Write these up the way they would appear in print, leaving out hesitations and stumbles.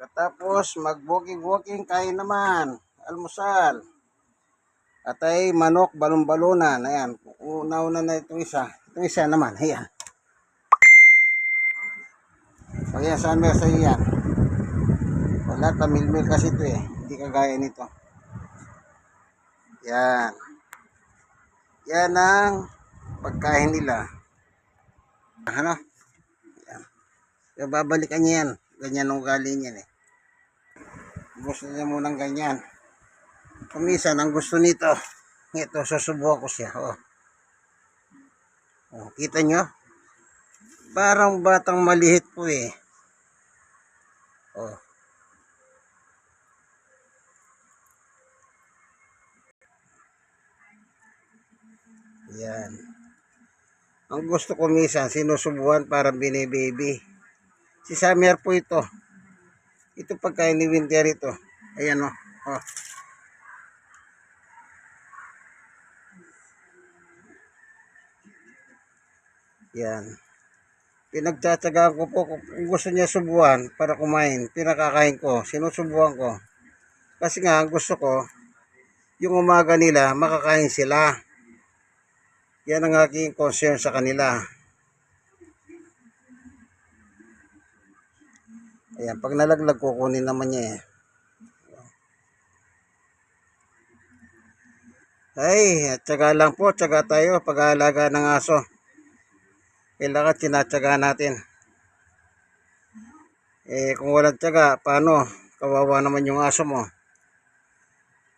Pagkatapos mag-walking-walking kain naman. Almusal. At ay manok balon-balunan. Ayan. Una-una na itong isa. Itong isa naman. Ayan. O yan, saan meron sa iyan? Wala, tamil-mil kasi ito eh. Hindi kagaya nito. Yan. Yan ang pagkain nila. Ano? Yan. Kaya babalikan niya yan. Ganyan ang ugali niya eh. Gusto niya munang ganyan. Kumisan, ang gusto nito. Ito, susubukan ko siya. Kita nyo? Parang batang malihit po eh. Yan. Ang gusto ko minsan, sinusubuan parang binibaby. Si Summer po ito. Ito pagkain ni Winter ito. Ayan o. Yan. Pinagtsatsagaan ko po kung gusto niya subuan para kumain. Pinakakain ko. Sinusubuan ko. Kasi nga, gusto ko, yung umaga nila, makakain sila. Yan ang aking concern sa kanila. Ayan, pag nalaglag, kukunin naman niya eh. Ay, tsaga lang po, tsaga tayo pag-aalaga ng aso. Kailangan tinatsaga natin. Kung walang tsaga, paano? Kawawa naman yung aso mo.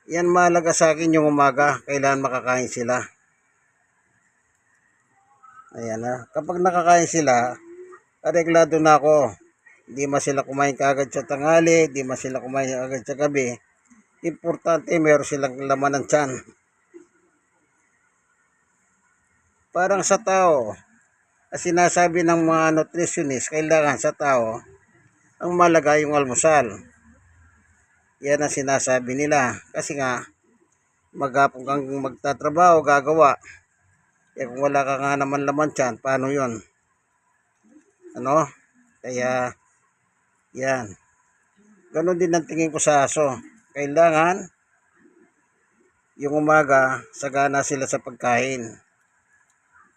Yan mahalaga sa akin yung umaga, kailangan makakain sila. Ayan na. Kapag nakakain sila, areglado na ako. Hindi man sila kumain kaagad sa tanghali, hindi man sila kumain kaagad sa gabi. Importante, meron silang laman ng tiyan. Parang sa tao, sinasabi ng mga nutritionist, kailangan sa tao, ang malaga yung almusal. Yan ang sinasabi nila. Kasi nga, maghapon kang magtatrabaho, gagawa. Kung wala ka nga naman laman tiyan, paano yun? Ano? Kaya, yan. Ganon din ang tingin ko sa aso. Kailangan, yung umaga, sagana sila sa pagkain.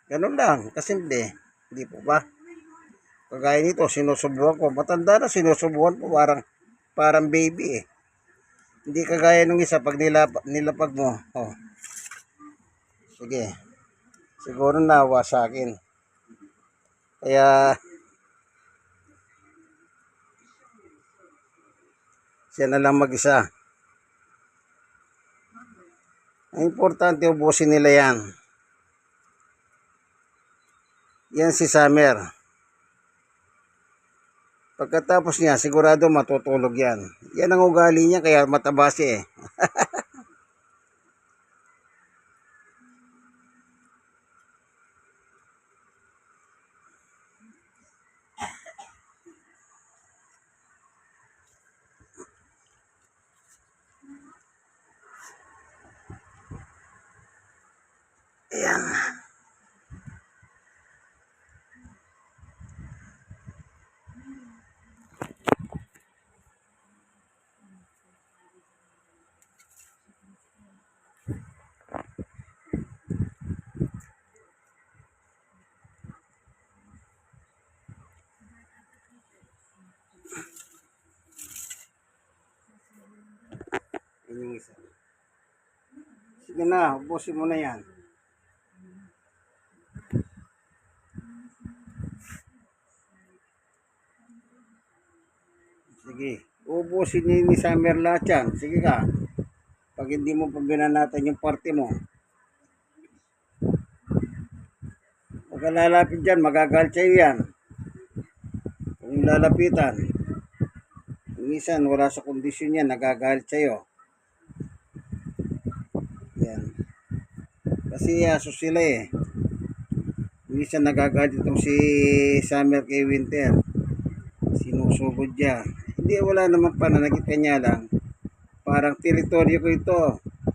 Ganon lang, kasimple. Hindi po ba? Kagaya nito, sinusubuan ko. Matanda na, sinusubuan ko. Parang baby eh. Hindi kagaya nung isa, pag nilapag mo. Sige. Siguro nawa sa akin. Kaya, siya na lang mag-isa. Ang importante, ubusin nila yan. Yan si Summer. Pagkatapos niya, sigurado matutulog yan. Yan ang ugali niya, kaya mataba siya eh. Ayan. Yung isa. Sige na, ubusin mo na yan. Sige, ubusin ni Summer lahat yan. Sige ka. Pag hindi mo pabinanatan yung parte mo. Pag lalapit dyan, magagalit sa'yo yan. Kung lalapitan, minsan wala sa kondisyon yan, nagagalit sa'yo. Yan. Kasi aso sila eh. Minsan nagagalit itong si Summer kay Winter. Sinusugod niya. Hindi, wala naman pananakit kanya lang. Parang teritoryo ko ito.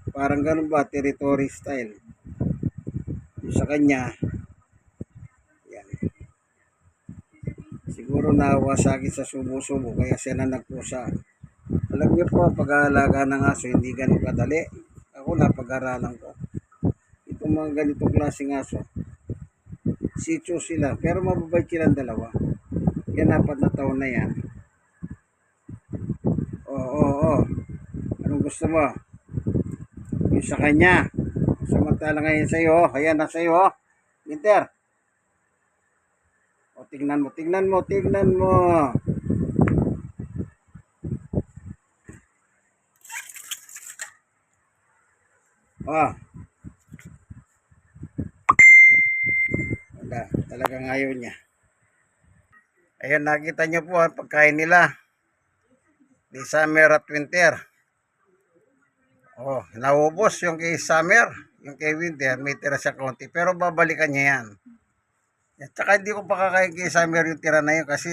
Parang ganun ba, territory style. Yung sa kanya, yan. Siguro naawa sa akin sa subo-subo kaya siya na nagpusa. Alam niyo po, pag-aalaga ng aso hindi ganun kadali. Ako napag-aralan ko. Itong mga ganitong klaseng aso, sityo sila, pero mababait silang dalawa. Yan, 4 na taon na yan. Oo. Anong gusto mo? Yung sa kanya. Samantala ngayon sa'yo, ayan na sa'yo, Winter. O, tignan mo. Oh, wala, talagang ayaw niya. Ayan, nakita niyo po ang pagkain nila ni Summer at Winter. Oh, naubos yung kay Summer, yung kay Winter, may tira siya konti, pero babalikan niya yan. At saka hindi ko pa kakain kay Summer yung tira na yun kasi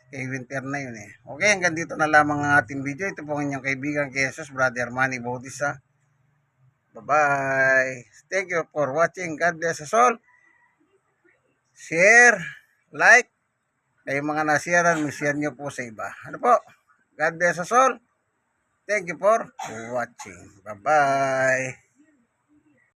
kay Winter na yun eh. Okay, hanggang dito na lamang ang ating video. Ito po ang inyong kaibigan kay Jesus, Brother Manny Bautista. Bye-bye. Thank you for watching. God bless us all. Share, like. Kayo mga nasiyaran, share nyo po sa iba. Ano po? God bless us all. Thank you for watching. Bye-bye.